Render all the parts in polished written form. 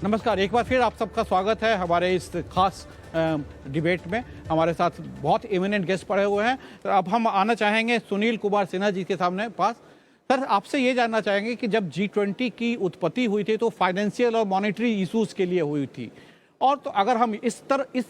नमस्कार, एक बार फिर आप सबका स्वागत है हमारे इस खास डिबेट में। हमारे साथ बहुत इमिनेंट गेस्ट पड़े हुए हैं। तो अब हम आना चाहेंगे सुनील कुमार सिन्हा जी के सामने पास। सर, आपसे ये जानना चाहेंगे कि जब G20 की उत्पत्ति हुई थी तो फाइनेंशियल और मॉनेटरी इश्यूज के लिए हुई थी, और तो अगर हम इस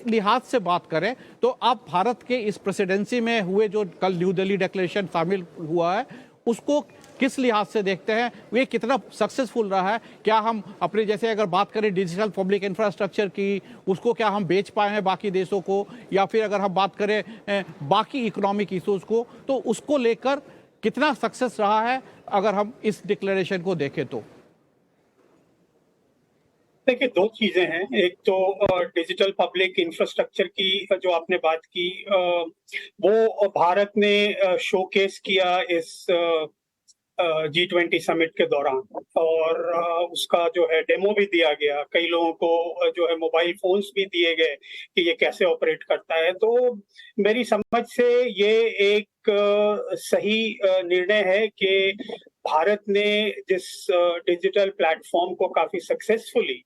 लिहाज से बात करें तो आप भारत के इस प्रेसिडेंसी में हुए जो कल न्यू दिल्ली डिक्लेरेशन शामिल हुआ है उसको किस लिहाज से देखते हैं? ये कितना सक्सेसफुल रहा है? क्या हम अपने जैसे अगर बात करें डिजिटल पब्लिक इंफ्रास्ट्रक्चर की, उसको क्या हम बेच पाए हैं बाकी देशों को, या फिर अगर हम बात करें बाकी इकोनॉमिक इश्यूज को, तो उसको लेकर कितना सक्सेस रहा है अगर हम इस डिक्लेरेशन को देखें तो? देखिए, दो चीजें हैं। एक तो डिजिटल पब्लिक इंफ्रास्ट्रक्चर की जो आपने बात की, वो भारत ने शोकेस किया इस G20 समिट के दौरान, और उसका जो है डेमो भी दिया गया। कई लोगों को जो है मोबाइल फोन्स भी दिए गए कि ये कैसे ऑपरेट करता है। तो मेरी समझ से ये एक सही निर्णय है कि भारत ने जिस डिजिटल प्लेटफॉर्म को काफी सक्सेसफुली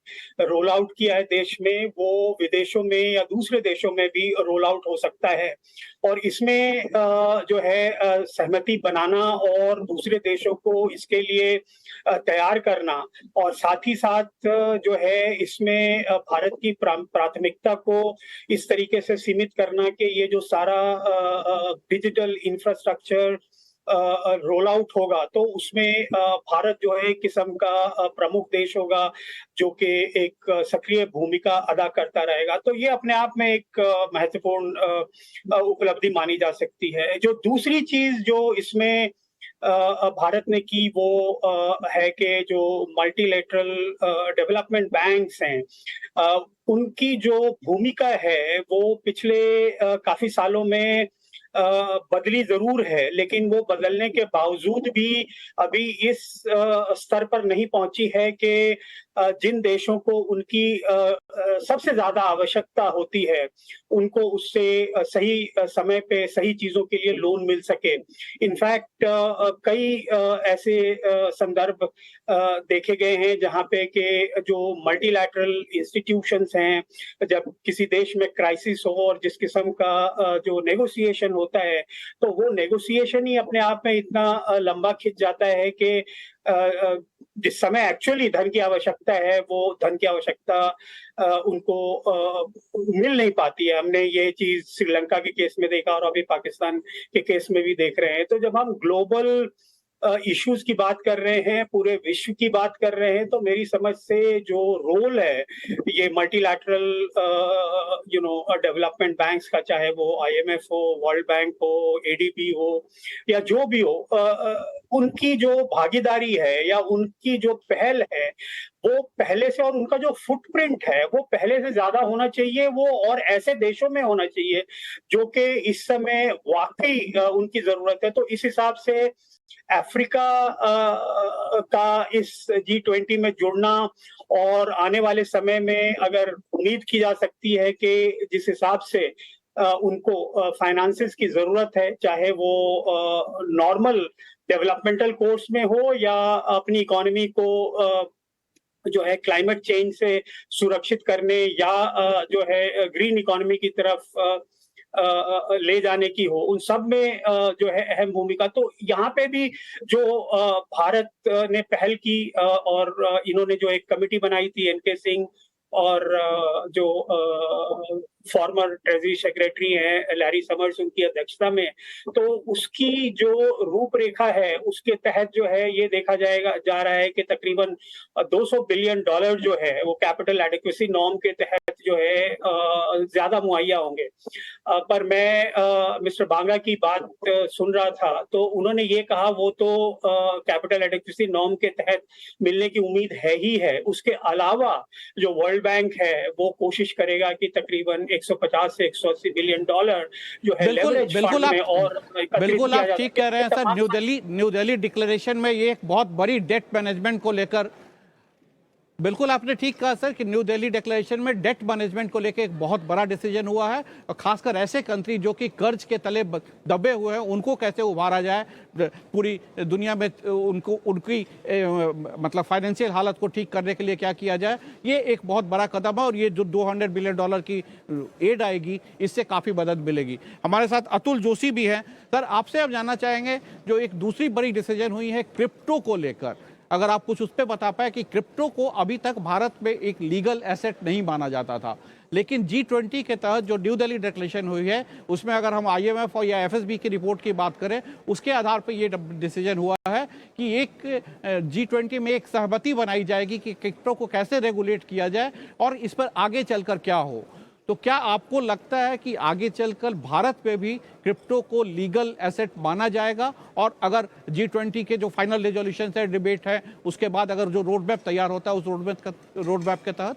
रोल आउट किया है देश में, वो विदेशों में या दूसरे देशों में भी रोल आउट हो सकता है। और इसमें जो है सहमति बनाना और दूसरे देशों को इसके लिए तैयार करना, और साथ ही साथ जो है इसमें भारत की प्राथमिकता को इस तरीके से सीमित करना कि ये जो सारा डिजिटल इंफ्रास्ट्रक्चर रोल आउट होगा तो उसमें भारत जो है एक किस्म का प्रमुख देश होगा जो कि एक सक्रिय भूमिका अदा करता रहेगा। तो ये अपने आप में एक महत्वपूर्ण उपलब्धि मानी जा सकती है। जो दूसरी चीज जो इसमें भारत ने की वो है कि जो मल्टीलेटरल डेवलपमेंट बैंक्स हैं, उनकी जो भूमिका है वो पिछले काफी सालों में बदली जरूर है, लेकिन वो बदलने के बावजूद भी अभी इस स्तर पर नहीं पहुंची है कि जिन देशों को उनकी सबसे ज्यादा आवश्यकता होती है उनको उससे सही समय पे सही चीजों के लिए लोन मिल सके। इनफैक्ट कई ऐसे संदर्भ देखे गए हैं जहां पे कि जो मल्टीलैटरल इंस्टीट्यूशंस हैं, जब किसी देश में क्राइसिस हो और जिस किस्म का जो नेगोशिएशन होता है, तो वो नेगोशिएशन ही अपने आप में इतना लंबा खिंच जाता है कि जिस समय एक्चुअली धन की आवश्यकता है वो धन की आवश्यकता उनको मिल नहीं पाती है। हमने ये चीज श्रीलंका के केस में देखा और अभी पाकिस्तान के केस में भी देख रहे हैं। तो जब हम ग्लोबल इश्यूज की बात कर रहे हैं, पूरे विश्व की बात कर रहे हैं, तो मेरी समझ से जो रोल है ये मल्टीलैटरल डेवलपमेंट बैंक्स का, चाहे वो IMF हो, वर्ल्ड बैंक हो, ADB हो या जो भी हो, उनकी जो भागीदारी है या उनकी जो पहल है वो पहले से, और उनका जो फुटप्रिंट है वो पहले से ज्यादा होना चाहिए। वो और ऐसे देशों में होना चाहिए जो कि इस समय वाकई उनकी जरूरत है। तो इस हिसाब से अफ्रीका का इस G20 में जुड़ना, और आने वाले समय में अगर उम्मीद की जा सकती है कि जिस हिसाब से उनको फाइनेंसेस की जरूरत है, चाहे वो नॉर्मल डेवलपमेंटल कोर्स में हो या अपनी इकोनॉमी को जो है क्लाइमेट चेंज से सुरक्षित करने या जो है ग्रीन इकोनॉमी की तरफ ले जाने की हो, उन सब में जो है अहम भूमिका। तो यहाँ पे भी जो भारत ने पहल की, और इन्होंने जो एक कमेटी बनाई थी, NK सिंह और जो फॉर्मर ट्रेजरी सेक्रेटरी हैं लैरी समर्स, उनकी अध्यक्षता में, तो उसकी जो रूपरेखा है उसके तहत जो है ये देखा जा रहा है कि तकरीबन $200 बिलियन जो है वो कैपिटल एडिक्वेसी नॉर्म के तहत जो है ज्यादा मुहैया होंगे। पर मैं मिस्टर बांगा की बात सुन रहा था, तो उन्होंने ये कहा वो तो कैपिटल एडिक्वेसी नॉर्म के तहत मिलने की उम्मीद है ही है। उसके अलावा जो वर्ल्ड बैंक है वो कोशिश करेगा कि तकरीबन 150 से 180 बिलियन डॉलर जो है लेवरेज फंड में और बिल्कुल आप ठीक कह रहे हैं सर। न्यू दिल्ली डिक्लेरेशन में ये एक बहुत बड़ी डेट मैनेजमेंट को लेकर बिल्कुल आपने ठीक कहा सर कि न्यू दिल्ली डिक्लेरेशन में डेट मैनेजमेंट को लेकर एक बहुत बड़ा डिसीजन हुआ है और खासकर ऐसे कंट्री जो कि कर्ज के तले दबे हुए हैं उनको कैसे उभारा जाए, पूरी दुनिया में उनको उनकी मतलब फाइनेंशियल हालत को ठीक करने के लिए क्या किया जाए, ये एक बहुत बड़ा कदम है। और ये जो $200 बिलियन की एड आएगी इससे काफ़ी मदद मिलेगी। हमारे साथ अतुल जोशी भी हैं। सर आपसे अब जानना चाहेंगे जो एक दूसरी बड़ी डिसीजन हुई है क्रिप्टो को लेकर, अगर आप कुछ उस पर बता पाए कि क्रिप्टो को अभी तक भारत में एक लीगल एसेट नहीं माना जाता था, लेकिन G20 के तहत जो न्यू दिल्ली डिक्लेरेशन हुई है उसमें अगर हम IMF और या FSB की रिपोर्ट की बात करें उसके आधार पर ये डिसीजन हुआ है कि एक G20 में एक सहमति बनाई जाएगी कि क्रिप्टो को कैसे रेगुलेट किया जाए और इस पर आगे चलकर क्या हो। तो क्या आपको लगता है कि आगे चलकर भारत में भी क्रिप्टो को लीगल एसेट माना जाएगा, और अगर G20 के जो फाइनल रेजोल्यूशन है, डिबेट है, उसके बाद अगर जो रोड मैप तैयार होता है उस रोड मैप के तहत?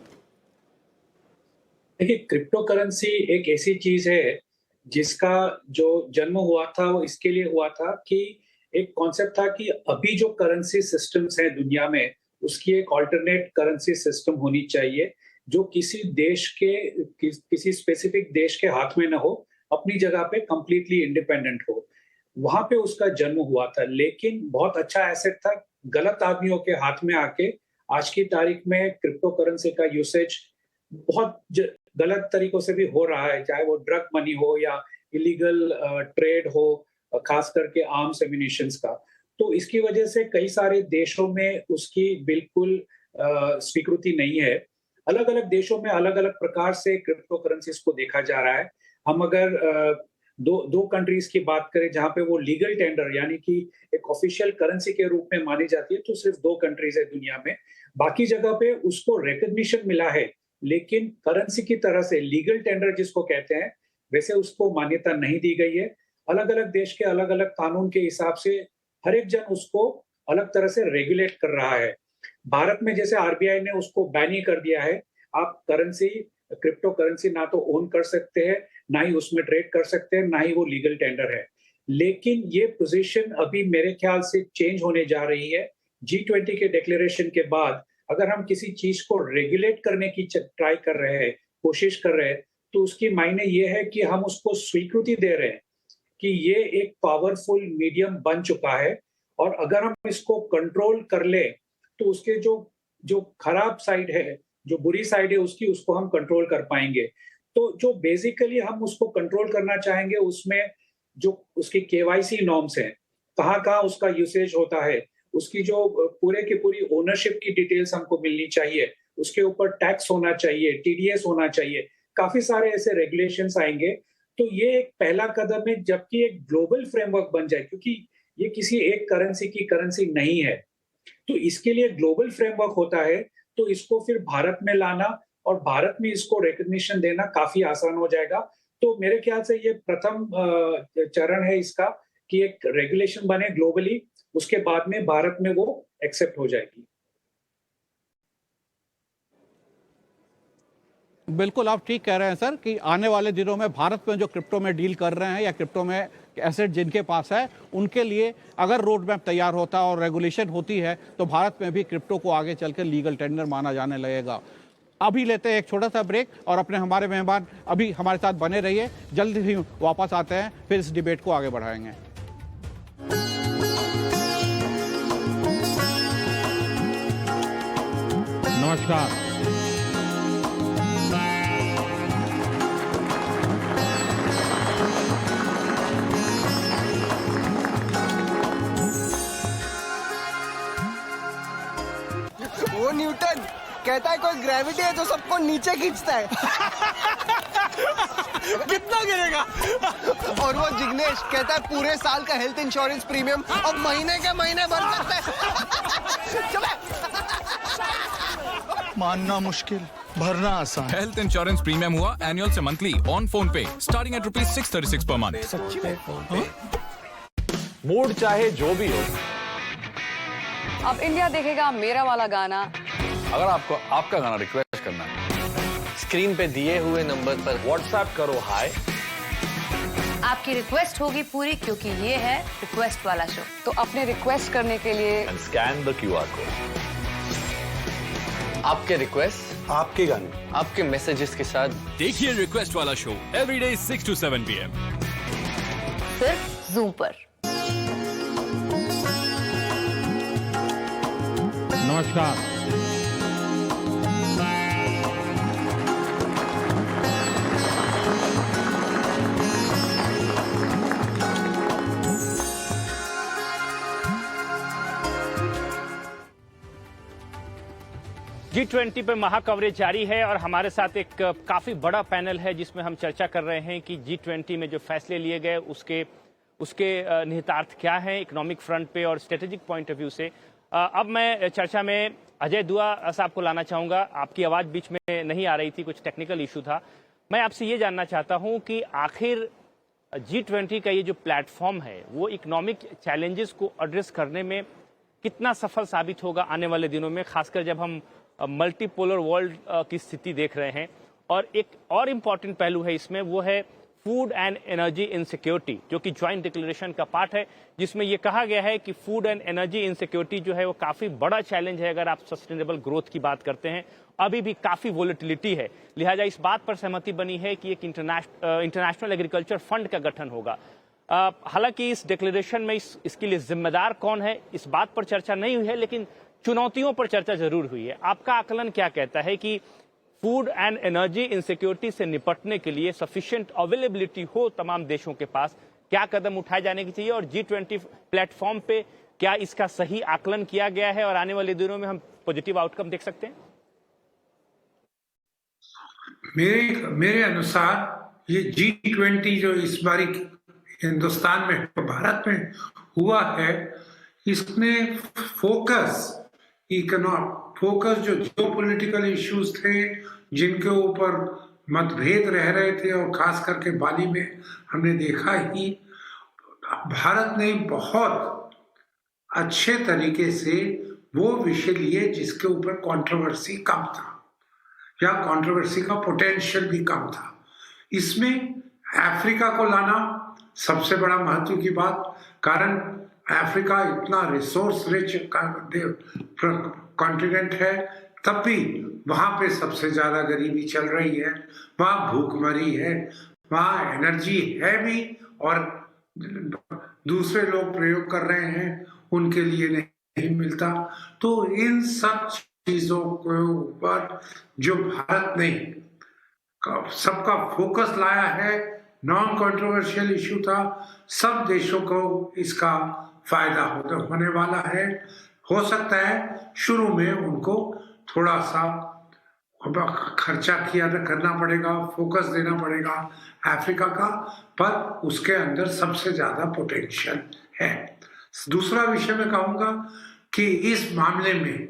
देखिए, क्रिप्टो करेंसी एक ऐसी चीज है जिसका जो जन्म हुआ था वो इसके लिए हुआ था कि एक कॉन्सेप्ट था कि अभी जो करेंसी सिस्टम्स हैं दुनिया में उसकी एक ऑल्टरनेट करेंसी सिस्टम होनी चाहिए जो किसी देश के किसी स्पेसिफिक देश के हाथ में न हो, अपनी जगह पे कंप्लीटली इंडिपेंडेंट हो। वहां पे उसका जन्म हुआ था, लेकिन बहुत अच्छा एसेट था, गलत आदमियों के हाथ में आके आज की तारीख में क्रिप्टो करेंसी का यूसेज बहुत गलत तरीकों से भी हो रहा है, चाहे वो ड्रग मनी हो या इलीगल ट्रेड हो, खास करके आर्म्स एम्युनिशंस का। तो इसकी वजह से कई सारे देशों में उसकी बिल्कुल स्वीकृति नहीं है। अलग अलग देशों में अलग अलग प्रकार से क्रिप्टो करेंसीज को देखा जा रहा है। हम अगर दो कंट्रीज की बात करें जहां पे वो लीगल टेंडर यानी कि एक ऑफिशियल करेंसी के रूप में मानी जाती है, तो सिर्फ 2 कंट्रीज है दुनिया में। बाकी जगह पे उसको रिकॉग्निशन मिला है, लेकिन करेंसी की तरह से लीगल टेंडर जिसको कहते हैं वैसे उसको मान्यता नहीं दी गई है। अलग अलग देश के अलग अलग कानून के हिसाब से हर एक जन उसको अलग तरह से रेगुलेट कर रहा है। भारत में जैसे आरबीआई ने उसको बैन ही कर दिया है, आप करेंसी क्रिप्टो करेंसी ना तो ओन कर सकते हैं, ना ही उसमें ट्रेड कर सकते हैं, ना ही वो लीगल टेंडर है। लेकिन ये पोजीशन अभी मेरे ख्याल से चेंज होने जा रही है। G20 के डिक्लेरेशन के बाद अगर हम किसी चीज को रेगुलेट करने की ट्राई कर रहे हैं, कोशिश कर रहे हैं, तो उसकी मायने ये है कि हम उसको स्वीकृति दे रहे हैं कि ये एक पावरफुल मीडियम बन चुका है, और अगर हम इसको कंट्रोल कर ले तो उसके जो खराब साइड है, जो बुरी साइड है उसको हम कंट्रोल कर पाएंगे। तो जो बेसिकली हम उसको कंट्रोल करना चाहेंगे उसमें जो उसकी केवाईसी नॉर्म्स हैं, कहाँ उसका यूसेज होता है, उसकी जो पूरे की पूरी ओनरशिप की डिटेल्स हमको मिलनी चाहिए, उसके ऊपर टैक्स होना चाहिए, टीडीएस होना चाहिए, काफी सारे ऐसे रेगुलेशंस आएंगे। तो ये एक पहला कदम है, जबकि एक ग्लोबल फ्रेमवर्क बन जाए, क्योंकि ये किसी एक करेंसी की करेंसी नहीं है, तो इसके लिए ग्लोबल फ्रेमवर्क होता है। तो इसको फिर भारत में लाना और भारत में इसको रिकॉग्निशन देना काफी आसान हो जाएगा। तो मेरे ख्याल से ये प्रथम चरण है इसका कि एक रेगुलेशन बने ग्लोबली, उसके बाद में भारत में वो एक्सेप्ट हो जाएगी। बिल्कुल आप ठीक कह रहे हैं सर कि आने वाले दिनों में भारत में जो क्रिप्टो में डील कर रहे हैं या क्रिप्टो में एसेट जिनके पास है, उनके लिए अगर रोड मैप तैयार होता है और रेगुलेशन होती है तो भारत में भी क्रिप्टो को आगे चलकर लीगल टेंडर माना जाने लगेगा। अभी लेते हैं एक छोटा सा ब्रेक और अपने हमारे मेहमान अभी हमारे साथ बने रहिए, जल्द ही वापस आते हैं, फिर इस डिबेट को आगे बढ़ाएंगे। नमस्कार। वो न्यूटन कहता है कोई ग्रेविटी है जो सबको नीचे खींचता है। कितना गिरेगा? और वो जिग्नेश कहता है पूरे साल का हेल्थ इंश्योरेंस प्रीमियम अब महीने के महीने भर सकता है। मानना मुश्किल, भरना आसान। हेल्थ इंश्योरेंस प्रीमियम हुआ एनुअल से मंथली ऑन फोन पे starting at ₹636 per month. Mood चाहे जो भी हो, अब इंडिया देखेगा मेरा वाला गाना। अगर आपको आपका गाना रिक्वेस्ट करना है, स्क्रीन पे दिए हुए नंबर पर व्हाट्सएप करो हाय। आपकी रिक्वेस्ट होगी पूरी, क्योंकि ये है रिक्वेस्ट वाला शो। तो अपने रिक्वेस्ट करने के लिए and scan the QR code. आपके रिक्वेस्ट, आपके गाने, आपके मैसेजेस के साथ देखिए रिक्वेस्ट वाला शो एवरीडे 6 to 7 PM सिर्फ जूम पर। नमस्कार। G20 पे महाकवरेज जारी है और हमारे साथ एक काफी बड़ा पैनल है जिसमें हम चर्चा कर रहे हैं कि G20 में जो फैसले लिए गए उसके निहितार्थ क्या हैं इकोनॉमिक फ्रंट पे और स्ट्रेटेजिक पॉइंट ऑफ व्यू से। अब मैं चर्चा में अजय दुआ साहब को लाना चाहूंगा। आपकी आवाज बीच में नहीं आ रही थी, कुछ टेक्निकल इशू था। मैं आपसे ये जानना चाहता हूं कि आखिर G20 का ये जो प्लेटफॉर्म है वो इकोनॉमिक चैलेंजेस को एड्रेस करने में कितना सफल साबित होगा आने वाले दिनों में, खासकर जब हम मल्टीपोलर वर्ल्ड की स्थिति देख रहे हैं। और एक और इम्पॉर्टेंट पहलू है इसमें, वो है फूड एंड एनर्जी इनसिक्योरिटी, जो कि ज्वाइंट डिक्लेरेशन का पार्ट है, जिसमें यह कहा गया है कि फूड एंड एनर्जी इनसिक्योरिटी जो है वो काफी बड़ा चैलेंज है अगर आप सस्टेनेबल ग्रोथ की बात करते हैं। अभी भी काफी वोलेटिलिटी है, लिहाजा इस बात पर सहमति बनी है कि एक इंटरनेशनल एग्रीकल्चर फंड का गठन होगा। हालांकि इस डिक्लेरेशन में इसके लिए जिम्मेदार कौन है इस बात पर चर्चा नहीं हुई है, लेकिन चुनौतियों पर चर्चा जरूर हुई है। आपका आकलन क्या कहता है कि फूड एंड एनर्जी इनसिक्योरिटी से निपटने के लिए सफिशिएंट अवेलेबिलिटी हो तमाम देशों के पास, क्या कदम उठाए जाने की चाहिए और G20 प्लेटफॉर्म पे क्या इसका सही आकलन किया गया है और आने वाले दिनों में हम पॉजिटिव आउटकम देख सकते हैं? मेरे अनुसार ये G20 जो इस बारी हिंदुस्तान में, भारत में हुआ है, इसने फोकस जो जियोपॉलिटिकल इश्यूज थे जिनके ऊपर मतभेद रह रहे थे, और खास करके बाली में हमने देखा ही भारत ने बहुत अच्छे तरीके से वो विषय लिए जिसके ऊपर कंट्रोवर्सी कम था या कंट्रोवर्सी का पोटेंशियल भी कम था। इसमें अफ्रीका को लाना सबसे बड़ा महत्व की बात, कारण अफ्रीका इतना रिसोर्स रिच कॉन्टिनेंट है, तब भी वहां पे सबसे ज्यादा गरीबी चल रही है, वहां भूखमरी है, वहां एनर्जी है भी और दूसरे लोग प्रयोग कर रहे हैं, उनके लिए नहीं मिलता। तो इन सब चीजों के ऊपर जो भारत ने सबका फोकस लाया है, नॉन कंट्रोवर्शियल इशू था, सब देशों को इसका फायदा होने वाला है। हो सकता है शुरू में उनको थोड़ा सा खर्चा करना पड़ेगा, फोकस देना पड़ेगा अफ्रीका का, पर उसके अंदर सबसे ज्यादा पोटेंशियल है। दूसरा विषय मैं कहूंगा कि इस मामले में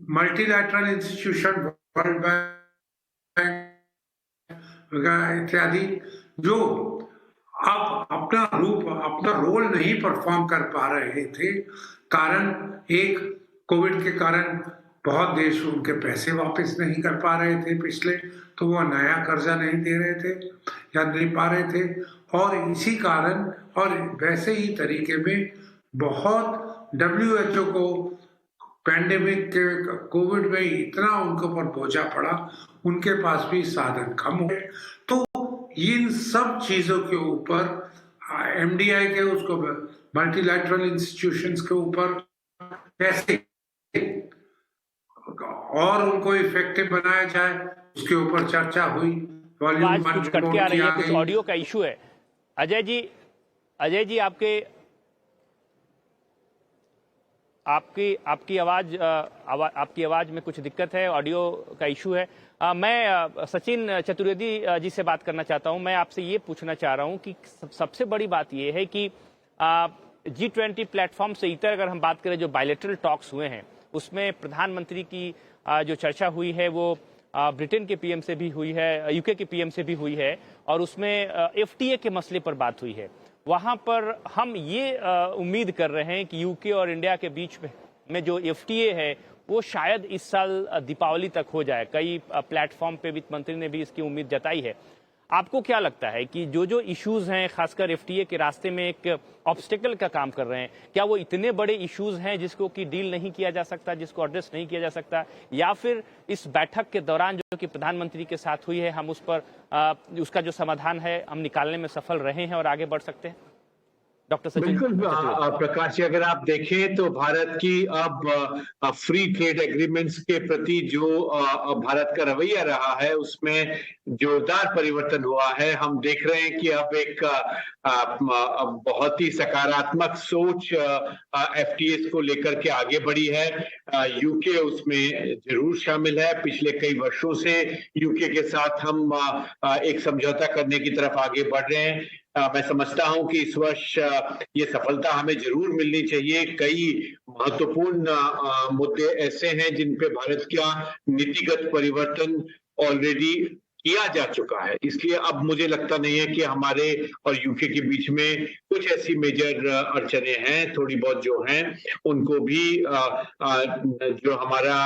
मल्टीलैटरल इंस्टीट्यूशन, वर्ल्ड बैंक इत्यादि, जो अब अपना रोल नहीं परफॉर्म कर पा रहे थे, कारण एक कोविड के कारण बहुत देश उनके पैसे वापस नहीं कर पा रहे थे पिछले, तो वो नया कर्जा नहीं दे रहे थे या नहीं पा रहे थे, और इसी कारण और वैसे ही तरीके में बहुत WHO को पैंडेमिक के कोविड में इतना उनके ऊपर बोझा पड़ा, उनके पास भी साधन कम हुए। तो इन सब चीजों के ऊपर MDI के, उसको मल्टीलैटरल इंस्टीट्यूशंस के ऊपर कैसे और उनको इफेक्टिव बनाया जाए, उसके ऊपर चर्चा हुई। आवाज कुछ कटके आ रही है, कुछ ऑडियो का इशू है। अजय जी आपकी आवाज में कुछ दिक्कत है, ऑडियो का इशू है। मैं सचिन चतुर्वेदी जी से बात करना चाहता हूं। मैं आपसे ये पूछना चाह रहा हूं कि सबसे बड़ी बात ये है कि G20 प्लेटफॉर्म से इतर अगर हम बात करें, जो बायलैटरल टॉक्स हुए हैं उसमें प्रधानमंत्री की जो चर्चा हुई है वो ब्रिटेन के पीएम से भी हुई है, यूके के पीएम से भी हुई है, और उसमें FTA के मसले पर बात हुई है। वहां पर हम ये उम्मीद कर रहे हैं कि यूके और इंडिया के बीच में जो FTA है वो शायद इस साल दीपावली तक हो जाए। कई प्लेटफॉर्म पे वित्त मंत्री ने भी इसकी उम्मीद जताई है। आपको क्या लगता है कि जो जो इश्यूज हैं खासकर एफटीए के रास्ते में एक ऑब्स्टेकल का काम कर रहे हैं, क्या वो इतने बड़े इश्यूज हैं जिसको कि डील नहीं किया जा सकता, जिसको एड्रेस नहीं किया जा सकता, या फिर इस बैठक के दौरान जो कि प्रधानमंत्री के साथ हुई है हम उस पर उसका जो समाधान है हम निकालने में सफल रहे हैं और आगे बढ़ सकते हैं? डॉक्टर सचिन। बिल्कुल प्रकाश जी, अगर आप देखें तो भारत की अब फ्री ट्रेड एग्रीमेंट्स के प्रति जो भारत का रवैया रहा है उसमें जोरदार परिवर्तन हुआ है। हम देख रहे हैं कि अब एक बहुत ही सकारात्मक सोच एफटीएस को लेकर के आगे बढ़ी है। यूके उसमें जरूर शामिल है। पिछले कई वर्षों से यूके के साथ हम एक समझौता करने की तरफ आगे बढ़ रहे हैं। मैं समझता हूं कि इस वर्ष ये सफलता हमें जरूर मिलनी चाहिए। कई महत्वपूर्ण मुद्दे ऐसे हैं जिन पे भारत का नीतिगत परिवर्तन ऑलरेडी किया जा चुका है, इसलिए अब मुझे लगता नहीं है कि हमारे और यूके के बीच में कुछ ऐसी मेजर अड़चने हैं। थोड़ी बहुत जो हैं उनको भी जो हमारा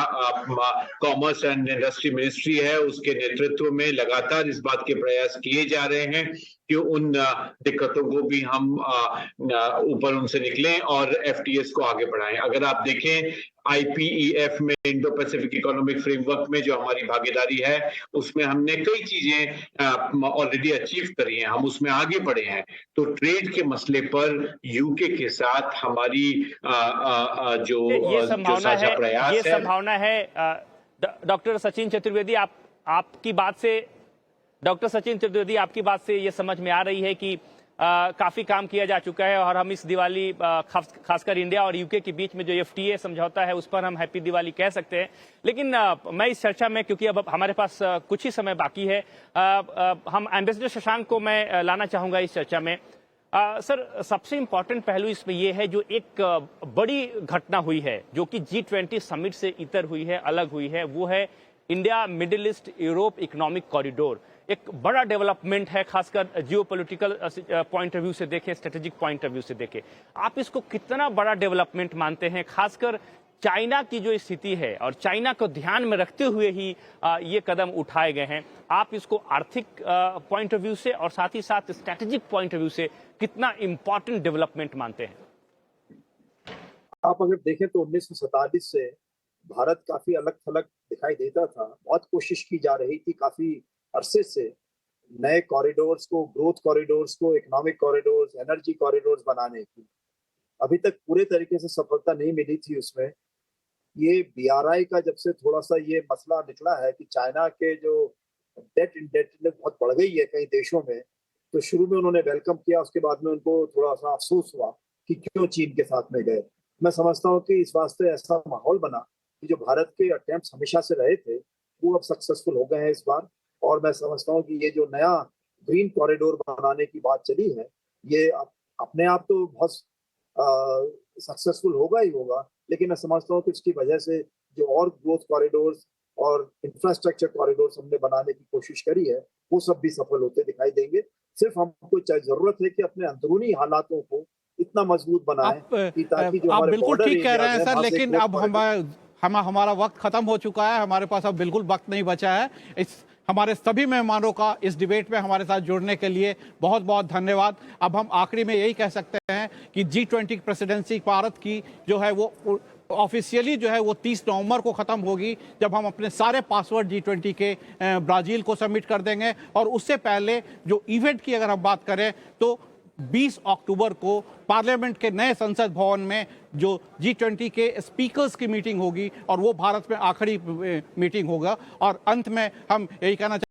कॉमर्स एंड इंडस्ट्री मिनिस्ट्री है उसके नेतृत्व में लगातार इस बात के प्रयास किए जा रहे हैं कि उन दिक्कतों को भी हम ऊपर उनसे निकलें और एफटीएस को आगे बढ़ाएं। अगर आप देखें आईपीईएफ में, इंडो पैसिफिक इकोनॉमिक फ्रेमवर्क में जो हमारी भागीदारी है उसमें हमने कई चीजें ऑलरेडी अचीव करी हैं, हम उसमें आगे बढ़े हैं। तो ट्रेड के मसले पर यूके के साथ हमारी जो साझा प्रयास है, ये संभावना है। डॉक्टर सचिन चतुर्वेदी, आपकी बात से डॉक्टर सचिन चतुर्वेदी आपकी बात से ये समझ में आ रही है कि काफी काम किया जा चुका है और हम इस दिवाली खासकर इंडिया और यूके के बीच में जो एफटीए समझौता है उस पर हम हैप्पी दिवाली कह सकते हैं। लेकिन मैं इस चर्चा में, क्योंकि अब हमारे पास कुछ ही समय बाकी है, हम एम्बेसडर शशांक को मैं लाना चाहूंगा इस चर्चा में। सर, सबसे इंपॉर्टेंट पहलू इसमें यह है जो एक बड़ी घटना हुई है जो कि G20 समिट से इतर हुई है, अलग हुई है, वो है India middle east Europe economic corridor. एक बड़ा डेवलपमेंट है, खासकर जियोपॉलिटिकल पॉइंट ऑफ व्यू से देखें, स्ट्रेटेजिक पॉइंट ऑफ व्यू से देखें। आप इसको कितना बड़ा डेवलपमेंट मानते हैं, खासकर चाइना की जो स्थिति है और चाइना को ध्यान में रखते हुए ही ये कदम उठाए गए हैं? आप इसको आर्थिक पॉइंट ऑफ व्यू से और साथ ही साथ स्ट्रेटेजिक पॉइंट ऑफ व्यू से कितना इंपॉर्टेंट डेवलपमेंट मानते हैं? आप अगर देखें तो 1947 से भारत काफी अलग थलग दिखाई देता था। बहुत कोशिश की जा रही थी काफी अरसे से नए कॉरिडोर्स को, ग्रोथ कॉरिडोर्स को, इकोनॉमिक कॉरिडोर्स, एनर्जी कॉरिडोर्स बनाने की। अभी तक पूरे तरीके से सफलता नहीं मिली थी उसमें। ये बीआरआई का जब से थोड़ा सा ये मसला निकला है कि चाइना के जो डेट इंडेटनेस बहुत बढ़ गई है कई देशों में, तो शुरू में उन्होंने वेलकम किया, उसके बाद में उनको थोड़ा सा अफसोस हुआ कि क्यों चीन के साथ में गए। मैं समझता हूँ कि इस वास्ते ऐसा माहौल बना कि जो भारत के अटेम्प्ट्स हमेशा से रहे थे वो अब सक्सेसफुल हो गए हैं इस बार। और मैं समझता हूँ कि ये जो नया ग्रीन कॉरिडोर बनाने की बात चली है ये अपने आप तो बहुत सक्सेसफुल होगा ही होगा, लेकिन मैं समझता हूँ कि उसकी वजह से जो और ग्रोथ कॉरिडोर्स और इंफ्रास्ट्रक्चर कॉरिडोर्स हमने बनाने की कोशिश करी है वो सब भी सफल होते दिखाई देंगे। सिर्फ हमको जरूरत है कि अपने अंदरूनी हालातों को इतना मजबूत बनाएं कि ताकि जो आप बिल्कुल ठीक कह रहे हैं सर, लेकिन अब हमारा वक्त खत्म हो चुका है, हमारे पास अब बिल्कुल वक्त नहीं बचा है। हमारे सभी मेहमानों का इस डिबेट में हमारे साथ जुड़ने के लिए बहुत बहुत धन्यवाद। अब हम आखिरी में यही कह सकते हैं कि G20 प्रेसिडेंसी भारत की जो है वो ऑफिशियली जो है वो 30 नवंबर को ख़त्म होगी, जब हम अपने सारे पासवर्ड G20 के ब्राज़ील को सबमिट कर देंगे। और उससे पहले जो इवेंट की अगर हम बात करें तो 20 अक्टूबर को पार्लियामेंट के नए संसद भवन में जो G20 के स्पीकर्स की मीटिंग होगी और वो भारत में आखिरी मीटिंग होगा। और अंत में हम यही कहना